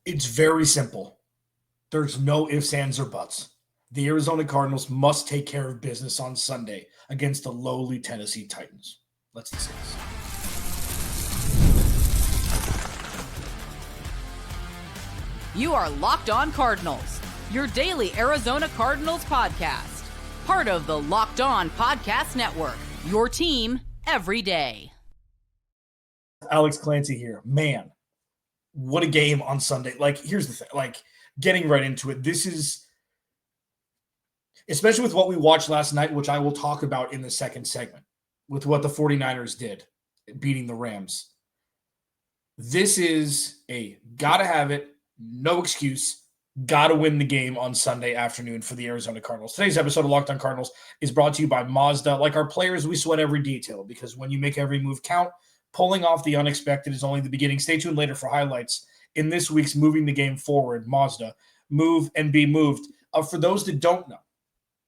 It's very simple. There's no ifs, ands, or buts. The Arizona Cardinals must take care of business on Sunday against the lowly Tennessee Titans. Let's discuss. You are Locked On Cardinals, your daily Arizona Cardinals podcast. Part of the Locked On Podcast Network, your team every day. Alex Clancy here. Man, what a game on Sunday. Here's the thing. Getting right into it, this is, especially with what we watched last night, which I will talk about in the second segment, with what the 49ers did, beating the Rams. This is a gotta have it, no excuse, gotta win the game on Sunday afternoon for the Arizona Cardinals. Today's episode of Locked On Cardinals is brought to you by Mazda. Like our players, we sweat every detail because when you make every move count, pulling off the unexpected is only the beginning. Stay tuned later for highlights in this week's Moving the Game Forward, Mazda. Move and be moved. For those that don't know,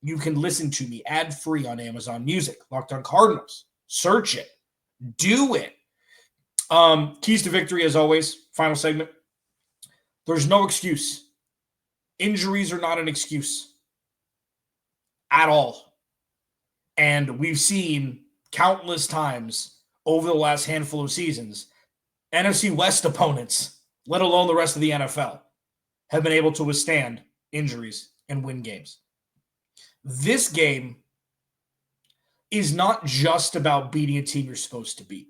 you can listen to me ad-free on Amazon Music. Locked On Cardinals. Search it. Do it. Keys to victory, as always. Final segment. There's no excuse. Injuries are not an excuse at all. And we've seen countless times over the last handful of seasons, NFC West opponents, let alone the rest of the NFL, have been able to withstand injuries and win games. This game is not just about beating a team you're supposed to beat.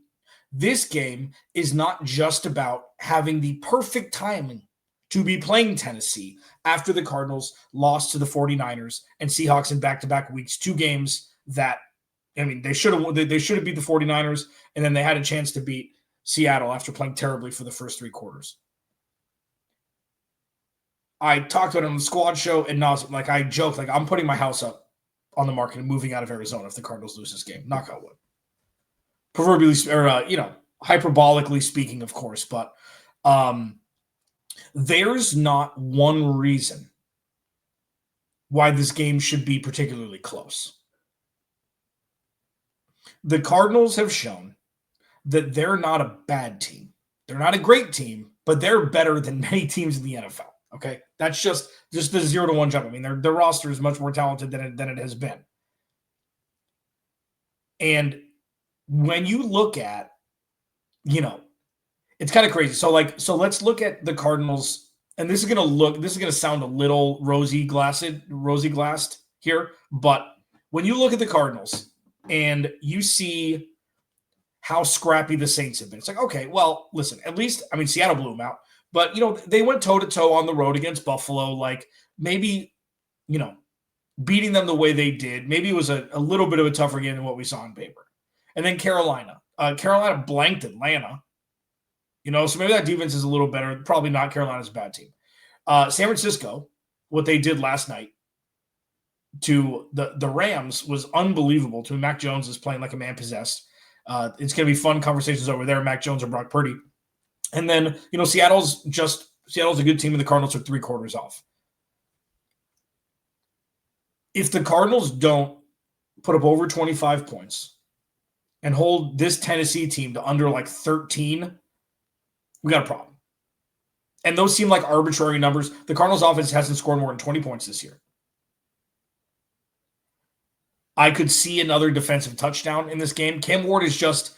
This game is not just about having the perfect timing to be playing Tennessee after the Cardinals lost to the 49ers and Seahawks in back-to-back weeks, two games that, they should have beat the 49ers, and then they had a chance to beat Seattle after playing terribly for the first three quarters. I talked about it on the squad show, and I joked, I'm putting my house up on the market and moving out of Arizona if the Cardinals lose this game. Knock on wood. Proverbially, or hyperbolically speaking, of course, but there's not one reason why this game should be particularly close. The Cardinals have shown that they're not a bad team. They're not a great team, but they're better than many teams in the NFL. Okay, that's just the 0-1 jump. Their roster is much more talented than it has been. And when you look at, it's kind of crazy. So let's look at the Cardinals, and this is going to sound a little rosy glassed here, but when you look at the Cardinals and you see how scrappy the Saints have been, it's like, okay, well, listen, at least, Seattle blew them out, but, they went toe-to-toe on the road against Buffalo, maybe, beating them the way they did, maybe it was a little bit of a tougher game than what we saw on paper. And then Carolina blanked Atlanta. So maybe that defense is a little better. Probably not. Carolina's a bad team. San Francisco, what they did last night to the Rams was unbelievable. To me, Mac Jones is playing like a man possessed. It's going to be fun conversations over there, Mac Jones or Brock Purdy. And then, Seattle's a good team, and the Cardinals took three quarters off. If the Cardinals don't put up over 25 points and hold this Tennessee team to under 13, we got a problem. And those seem like arbitrary numbers. The Cardinals offense hasn't scored more than 20 points this year. I could see another defensive touchdown in this game. Cam Ward is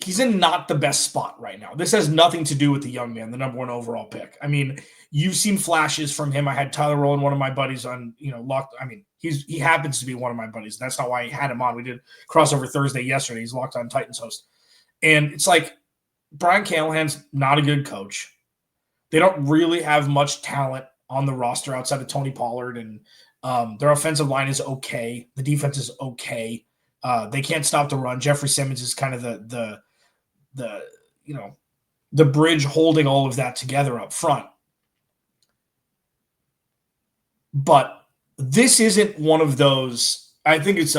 he's in not the best spot right now. This has nothing to do with the young man, the number one overall pick. You've seen flashes from him. I had Tyler Rowan, one of my buddies on, locked. He happens to be one of my buddies. That's not why I had him on. We did crossover Thursday yesterday. He's Locked On Titans host. And it's Brian Callahan's not a good coach. They don't really have much talent on the roster outside of Tony Pollard, and their offensive line is okay. The defense is okay. They can't stop the run. Jeffrey Simmons is kind of the bridge holding all of that together up front. But this isn't one of those. I think it's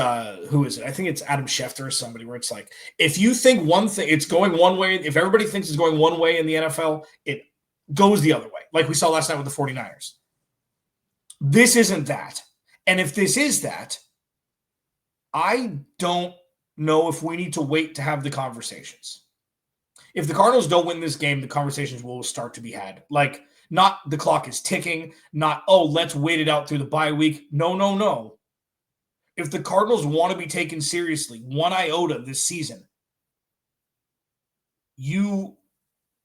who is it? I think it's Adam Schefter or somebody, where it's if you think one thing, it's going one way. If everybody thinks it's going one way in the NFL, it goes the other way. Like we saw last night with the 49ers. This isn't that. And if this is that, I don't know if we need to wait to have the conversations. If the Cardinals don't win this game, the conversations will start to be had. Like, not the clock is ticking, not, oh, let's wait it out through the bye week. No. If the Cardinals want to be taken seriously, one iota this season, you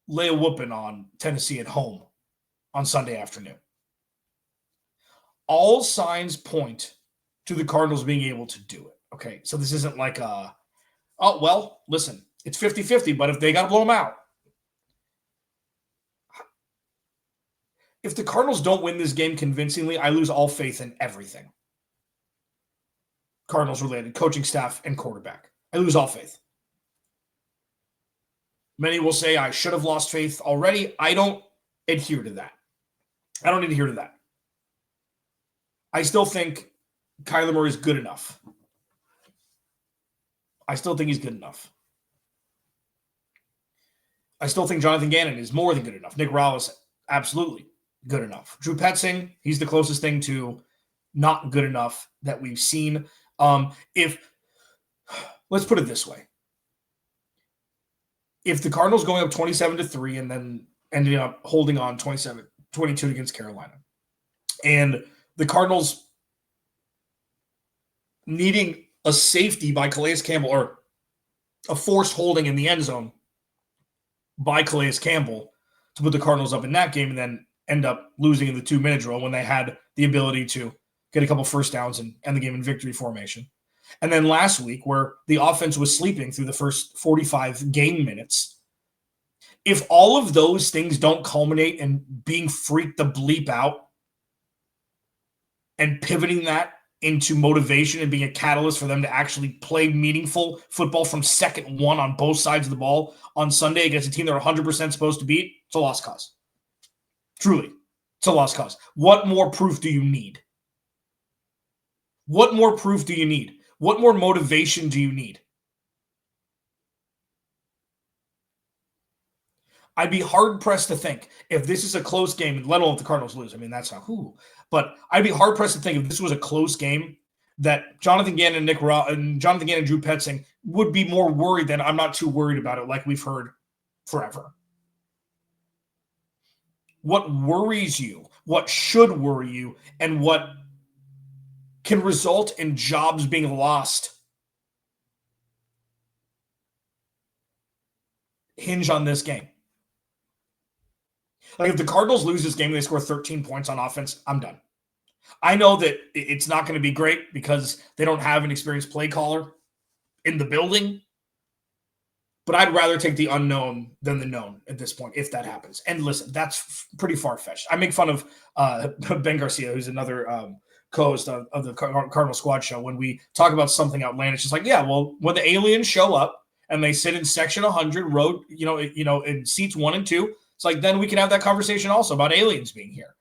lay a whooping on Tennessee at home on Sunday afternoon. All signs point to the Cardinals being able to do it. Okay, so this isn't like listen, it's 50-50, but if they got to blow them out. If the Cardinals don't win this game convincingly, I lose all faith in everything. Cardinals related, coaching staff and quarterback. I lose all faith. Many will say I should have lost faith already. I don't adhere to that. I still think Kyler Murray is good enough. I still think he's good enough. I still think Jonathan Gannon is more than good enough. Nick Rallis, absolutely good enough. Drew Petzing, he's the closest thing to not good enough that we've seen. Let's put it this way. If the Cardinals going up 27-3 and then ending up holding on 27-22 against Carolina, and the Cardinals needing a safety by Calais Campbell or a forced holding in the end zone by Calais Campbell to put the Cardinals up in that game and then end up losing in the 2-minute drill when they had the ability to get a couple first downs and end the game in victory formation. And then last week where the offense was sleeping through the first 45 game minutes. If all of those things don't culminate in being freaked the bleep out and pivoting that into motivation and being a catalyst for them to actually play meaningful football from second one on both sides of the ball on Sunday against a team they're 100% supposed to beat, it's a lost cause. Truly, it's a lost cause. What more proof do you need? What more proof do you need? What more motivation do you need? I'd be hard-pressed to think if this is a close game, let alone if the Cardinals lose. I mean, that's not who. But I'd be hard-pressed to think if this was a close game that Jonathan Gannon and Drew Petzing would be more worried than I'm not too worried about it like we've heard forever. What worries you, what should worry you, and what can result in jobs being lost hinge on this game. Like if the Cardinals lose this game and they score 13 points on offense, I'm done. I know that it's not going to be great because they don't have an experienced play caller in the building, but I'd rather take the unknown than the known at this point if that happens. And listen, that's pretty far-fetched. I make fun of Ben Garcia, who's another co-host of the Cardinal Squad show, when we talk about something outlandish. It's like, yeah, well, when the aliens show up and they sit in section 100, row, in seats 1 and 2, it's like then we can have that conversation also about aliens being here.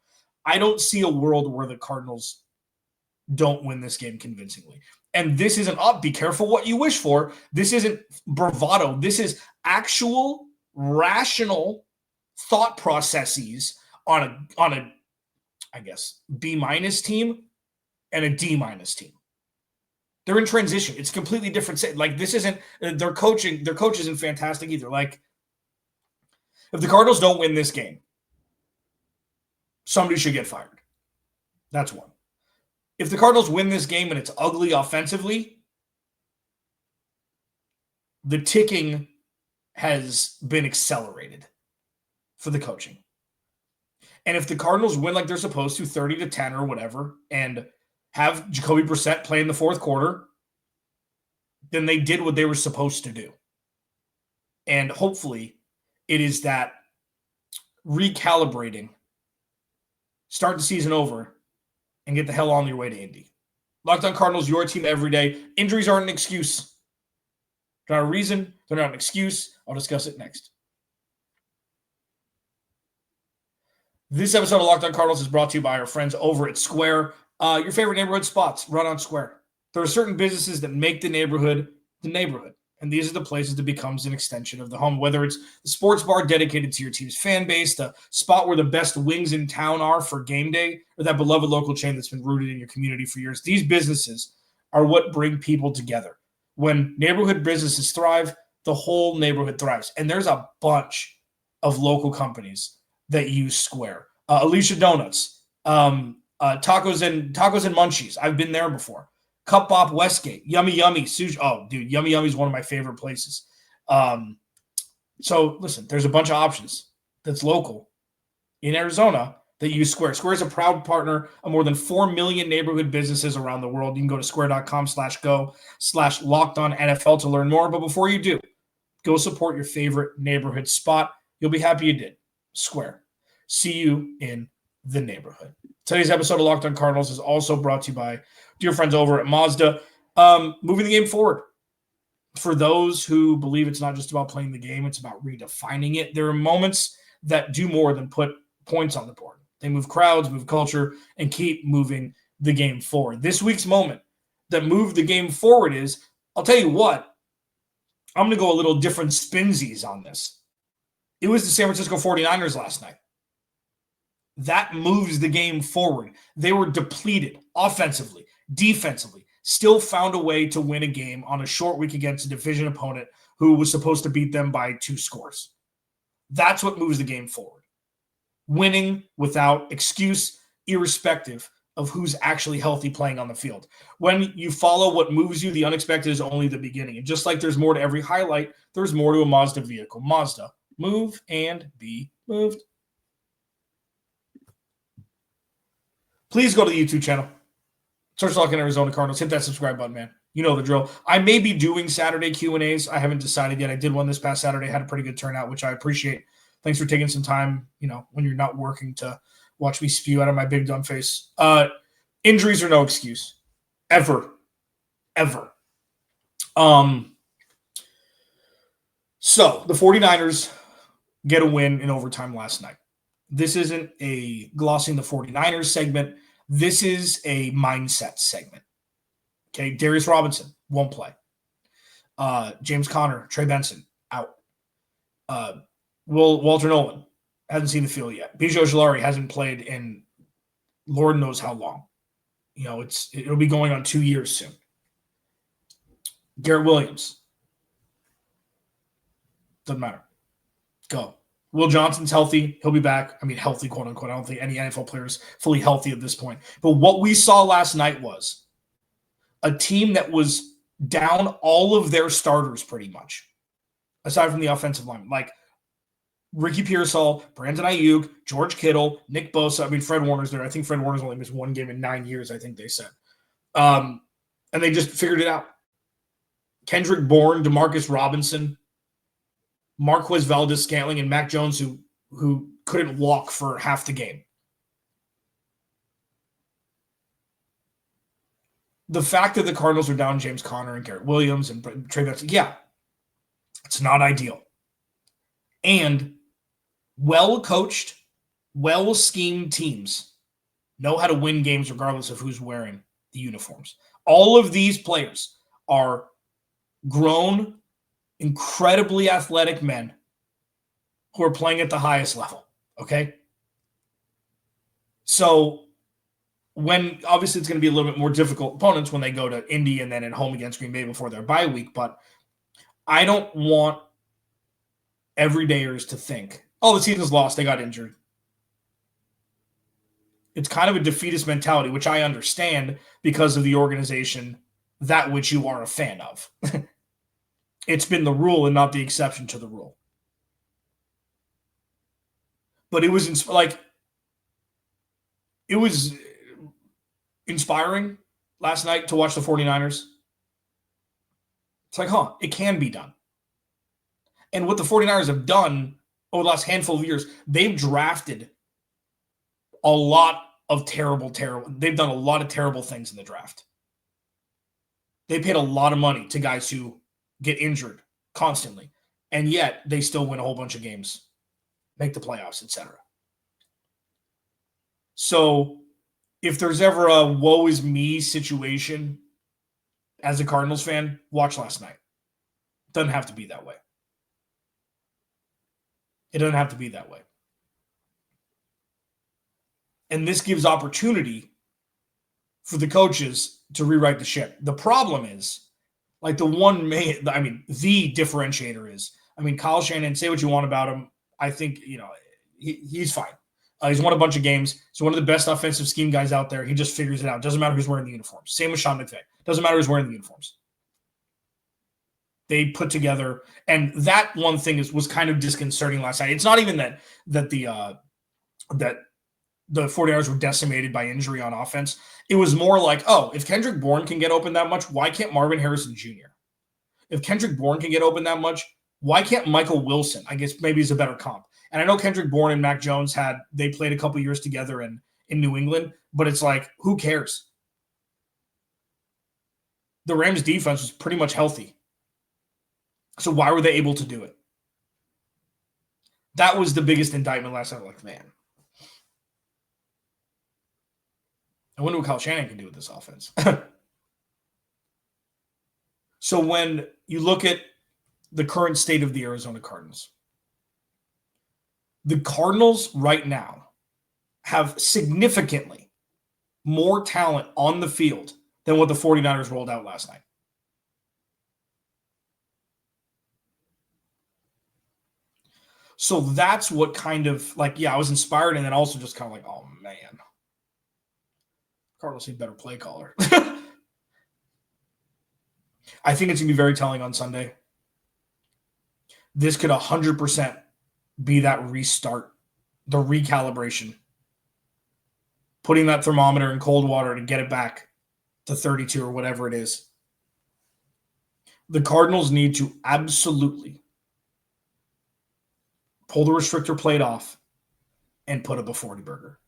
I don't see a world where the Cardinals don't win this game convincingly. And this isn't be careful what you wish for. This isn't bravado. This is actual rational thought processes on a I guess, B- team and a D- team. They're in transition. It's completely different. Like this isn't their coach isn't fantastic either. Like if the Cardinals don't win this game, somebody should get fired. That's one. If the Cardinals win this game and it's ugly offensively, the ticking has been accelerated for the coaching. And if the Cardinals win like they're supposed to, 30-10 or whatever, and have Jacoby Brissett play in the fourth quarter, then they did what they were supposed to do. And hopefully it is that recalibrating, start the season over, and get the hell on your way to Indy. Locked On Cardinals, your team every day. Injuries aren't an excuse. They're not a reason. They're not an excuse. I'll discuss it next. This episode of Locked On Cardinals is brought to you by our friends over at Square. Your favorite neighborhood spots run on Square. There are certain businesses that make the neighborhood. And these are the places that becomes an extension of the home, whether it's the sports bar dedicated to your team's fan base, the spot where the best wings in town are for game day, or that beloved local chain that's been rooted in your community for years. These businesses are what bring people together. When neighborhood businesses thrive, the whole neighborhood thrives. And there's a bunch of local companies that use Square. Alicia Donuts, tacos and Munchies. I've been there before. Cup Bop Westgate, Yummy Yummy Sushi. Oh, dude, Yummy Yummy is one of my favorite places. So listen, there's a bunch of options that's local in Arizona that use Square. Square is a proud partner of more than 4 million neighborhood businesses around the world. You can go to square.com/go/LockedOnNFL to learn more. But before you do, go support your favorite neighborhood spot. You'll be happy you did. Square. See you in the neighborhood. Today's episode of Locked On Cardinals is also brought to you by dear friends over at Mazda. Moving the game forward. For those who believe it's not just about playing the game, it's about redefining it. There are moments that do more than put points on the board. They move crowds, move culture, and keep moving the game forward. This week's moment that moved the game forward is, I'll tell you what, I'm going to go a little different spinsies on this. It was the San Francisco 49ers last night. That moves the game forward. They were depleted offensively, defensively, still found a way to win a game on a short week against a division opponent who was supposed to beat them by 2 scores. That's what moves the game forward. Winning without excuse, irrespective of who's actually healthy playing on the field. When you follow what moves you, the unexpected is only the beginning. And just like there's more to every highlight, there's more to a Mazda vehicle. Mazda, move and be moved. Please go to the YouTube channel. Search Locked On Arizona Cardinals. Hit that subscribe button, man. You know the drill. I may be doing Saturday Q&As. I haven't decided yet. I did one this past Saturday. Had a pretty good turnout, which I appreciate. Thanks for taking some time, when you're not working, to watch me spew out of my big dumb face. Injuries are no excuse. Ever. Ever. So the 49ers get a win in overtime last night. This isn't a glossing the 49ers segment. This is a mindset segment. Okay, Darius Robinson won't play. James Conner, Trey Benson, out. Walter Nolan hasn't seen the field yet. Bijan Ojulari hasn't played in Lord knows how long. It'll be going on 2 years soon. Garrett Williams. Doesn't matter. Go. Will Johnson's healthy. He'll be back. I mean, healthy, quote unquote. I don't think any NFL player is fully healthy at this point. But what we saw last night was a team that was down all of their starters pretty much, aside from the offensive line. Like Ricky Pearsall, Brandon Ayuk, George Kittle, Nick Bosa. I mean, Fred Warner's there. I think Fred Warner's only missed 1 game in 9 years, I think they said. And they just figured it out. Kendrick Bourne, Demarcus Robinson, Marquez Valdez-Scantling, and Mac Jones, who couldn't walk for half the game. The fact that the Cardinals are down James Conner and Garrett Williams and Trey Benson, yeah, it's not ideal. And well-coached, well-schemed teams know how to win games regardless of who's wearing the uniforms. All of these players are grown, incredibly athletic men who are playing at the highest level, okay? So obviously it's going to be a little bit more difficult opponents when they go to Indy and then at home against Green Bay before their bye week, but I don't want everydayers to think, oh, the season's lost, they got injured. It's kind of a defeatist mentality, which I understand because of the organization that which you are a fan of. It's been the rule and not the exception to the rule. But it was inspiring last night to watch the 49ers. It's like, it can be done. And what the 49ers have done over the last handful of years, they've drafted a lot of they've done a lot of terrible things in the draft. They paid a lot of money to guys who get injured constantly, and yet they still win a whole bunch of games, make the playoffs, etc. So if there's ever a woe is me situation as a Cardinals fan, watch last night. It doesn't have to be that way. It doesn't have to be that way. And this gives opportunity for the coaches to rewrite the ship. The problem is Like the differentiator is, Kyle Shanahan, say what you want about him. I think, he's fine. He's won a bunch of games. He's one of the best offensive scheme guys out there. He just figures it out. Doesn't matter who's wearing the uniforms. Same with Sean McVay. Doesn't matter who's wearing the uniforms. They put together, and that one thing was kind of disconcerting last night. It's not even that the 49ers were decimated by injury on offense. It was more like, if Kendrick Bourne can get open that much, why can't Marvin Harrison Jr.? If Kendrick Bourne can get open that much, why can't Michael Wilson? I guess maybe he's a better comp. And I know Kendrick Bourne and Mac Jones they played a couple years together in New England, but it's like, who cares? The Rams defense was pretty much healthy. So why were they able to do it? That was the biggest indictment last night. Like, man, I wonder what Kyle Shanahan can do with this offense. So when you look at the current state of the Arizona Cardinals, the Cardinals right now have significantly more talent on the field than what the 49ers rolled out last night. So that's what kind of I was inspired, and then also just kind of like, oh man, Cardinals need better play caller. I think it's going to be very telling on Sunday. This could 100% be that restart, the recalibration, putting that thermometer in cold water to get it back to 32 or whatever it is. The Cardinals need to absolutely pull the restrictor plate off and put up a 40 burger.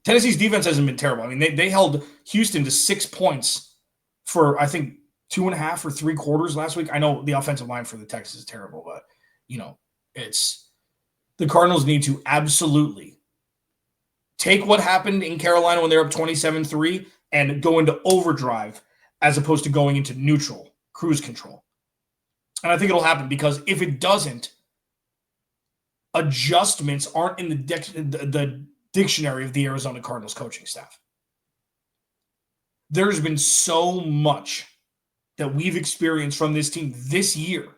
Tennessee's defense hasn't been terrible. They held Houston to 6 points for, I think, 2.5 or 3 quarters last week. I know the offensive line for the Texans is terrible, but, it's the Cardinals need to absolutely take what happened in Carolina when they're up 27-3 and go into overdrive as opposed to going into neutral, cruise control. And I think it'll happen because if it doesn't, adjustments aren't in the dictionary of the Arizona Cardinals coaching staff. There's been so much that we've experienced from this team this year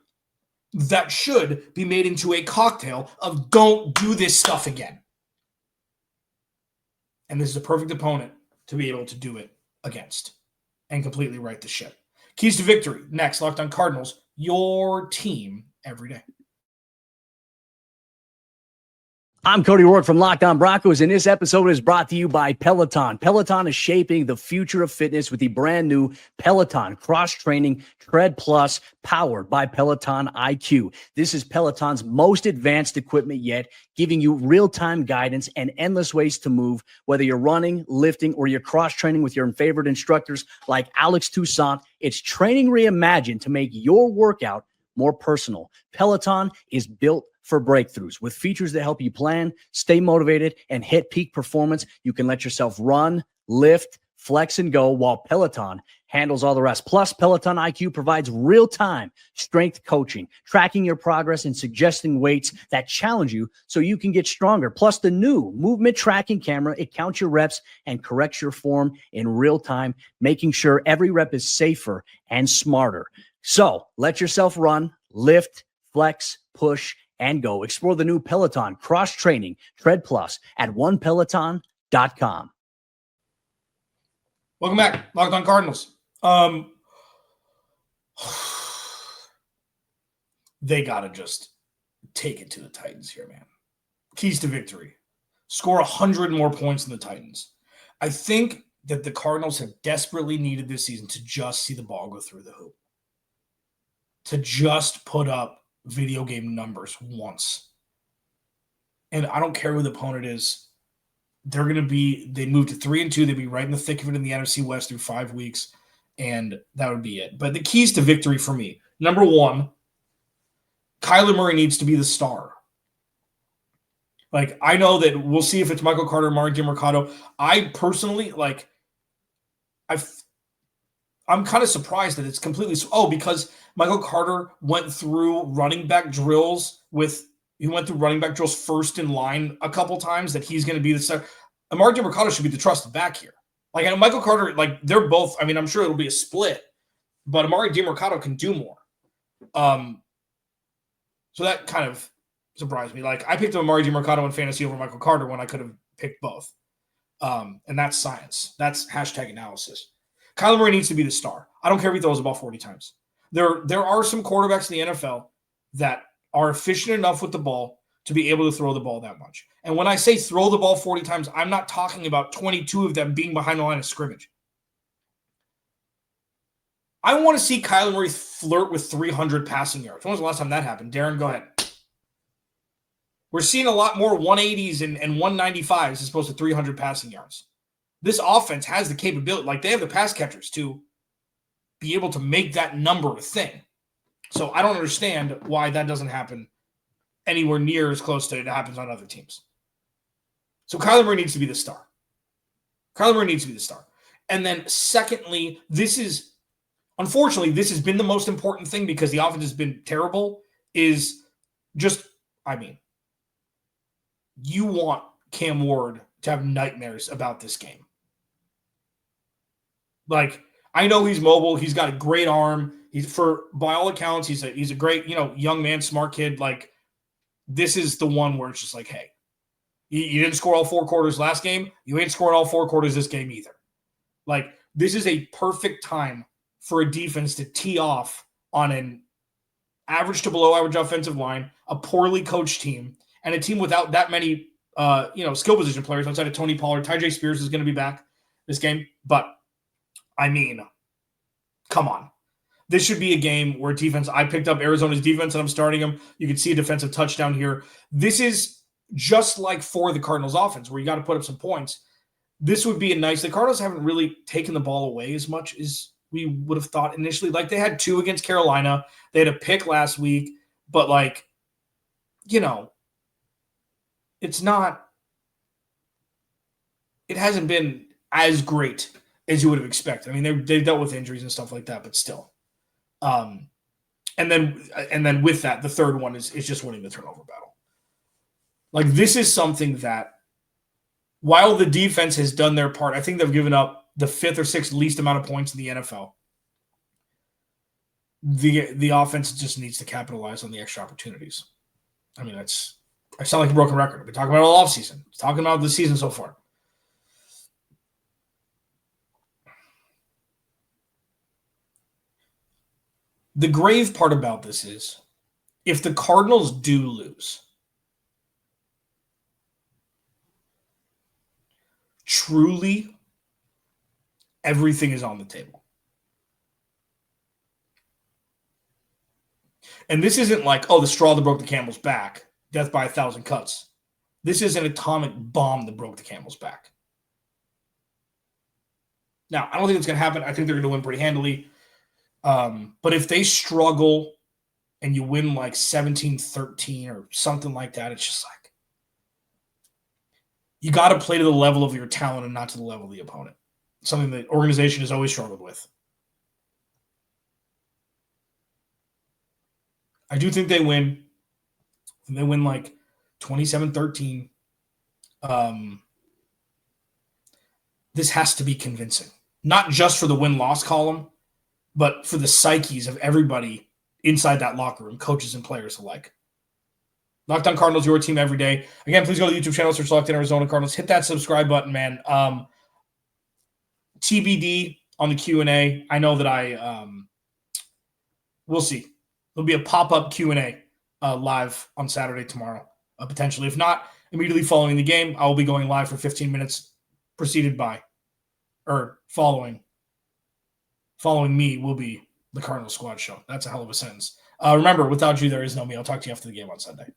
that should be made into a cocktail of don't do this stuff again. And this is a perfect opponent to be able to do it against and completely right the ship. Keys to victory. Next, Locked On Cardinals, your team every day. I'm Cody Rourke from Locked On Broncos, and this episode is brought to you by Peloton. Peloton is shaping the future of fitness with the brand new Peloton Cross-Training Tread Plus, powered by Peloton IQ. This is Peloton's most advanced equipment yet, giving you real-time guidance and endless ways to move, whether you're running, lifting, or you're cross-training with your favorite instructors like Alex Toussaint. It's training reimagined to make your workout more personal. Peloton is built for breakthroughs with features that help you plan, stay motivated, and hit peak performance. You can let yourself run, lift, flex, and go while Peloton handles all the rest. Plus, Peloton IQ provides real-time strength coaching, tracking your progress and suggesting weights that challenge you so you can get stronger. Plus, the new movement tracking camera, it counts your reps and corrects your form in real time, making sure every rep is safer and smarter. So let yourself run, lift, flex, push, and go. Explore the new Peloton Cross-Training Tread Plus at onepeloton.com. Welcome back, Locked On Cardinals. They got to just take it to the Titans here, man. Keys to victory. Score 100 more points than the Titans. I think that the Cardinals have desperately needed this season to just see the ball go through the hoop. To just put up video game numbers once. And I don't care who the opponent is. They moved to 3-2. They'd be right in the thick of it in the NFC West through 5 weeks. And that would be it. But the keys to victory for me. Number one, Kyler Murray needs to be the star. I know that we'll see if it's Michael Carter or Martin Mercado. I personally, I'm kind of surprised that it's completely because Michael Carter went through running back drills first in line a couple times, that he's going to be the star. Amari Mercado should be the trusted back here. Michael Carter, they're both, I'm sure it'll be a split, but Amari DiMercato can do more. So that kind of surprised me. Like, I picked up Amari DiMercato in fantasy over Michael Carter when I could have picked both. And that's science. That's hashtag analysis. Kyler Murray needs to be the star. I don't care if he throws the ball 40 times. There are some quarterbacks in the NFL that are efficient enough with the ball to be able to throw the ball that much. And when I say throw the ball 40 times, I'm not talking about 22 of them being behind the line of scrimmage. I want to see Kyler Murray flirt with 300 passing yards. When was the last time that happened? Darren, go ahead. We're seeing a lot more 180s and 195s as opposed to 300 passing yards. This offense has the capability, like they have the pass catchers to be able to make that number a thing. So I don't understand why that doesn't happen anywhere near as close to it happens on other teams. So Kyler Murray needs to be the star. Kyler Murray needs to be the star. And then secondly, unfortunately, this has been the most important thing because the offense has been terrible, is just, you want Cam Ward to have nightmares about this game. Like, I know he's mobile. He's got a great arm. By all accounts, he's a great, young man, smart kid. Like, this is the one where it's just like, hey, you didn't score all 4 quarters last game. You ain't scoring all 4 quarters this game either. Like, this is a perfect time for a defense to tee off on an average to below average offensive line, a poorly coached team, and a team without that many, skill position players outside of Tony Pollard. Tyjae Spears is going to be back this game. But, come on. This should be a game where defense, I picked up Arizona's defense and I'm starting them. You can see a defensive touchdown here. This is just like for the Cardinals offense where you got to put up some points. This would be the Cardinals haven't really taken the ball away as much as we would have thought initially. Like, they had 2 against Carolina. They had a pick last week. But, it hasn't been as great as you would have expected. They've dealt with injuries and stuff like that, but still. And then with that, the third one is just winning the turnover battle. Like, this is something that, while the defense has done their part, I think they've given up the 5th or 6th least amount of points in the NFL. The offense just needs to capitalize on the extra opportunities. I sound like a broken record. I've been talking about it all offseason. Talking about the season so far. The grave part about this is, if the Cardinals do lose, truly everything is on the table. And this isn't like, the straw that broke the camel's back, death by 1,000 cuts. This is an atomic bomb that broke the camel's back. Now, I don't think it's going to happen. I think they're going to win pretty handily. But if they struggle and you win like 17-13 or something like that, it's just like, you got to play to the level of your talent and not to the level of the opponent. Something that organization has always struggled with. I do think they win. And they win like 27-13. This has to be convincing. Not just for the win-loss column, but for the psyches of everybody inside that locker room, coaches and players alike. Locked On Cardinals, your team every day. Again, please go to the YouTube channel, search Locked On Arizona Cardinals. Hit that subscribe button, man. TBD on the Q&A. I know that we'll see. There'll be a pop-up Q&A live on Saturday tomorrow, potentially. If not, immediately following the game, I will be going live for 15 minutes, following me will be the Cardinals Squad Show. That's a hell of a sentence. Remember, without you, there is no me. I'll talk to you after the game on Sunday.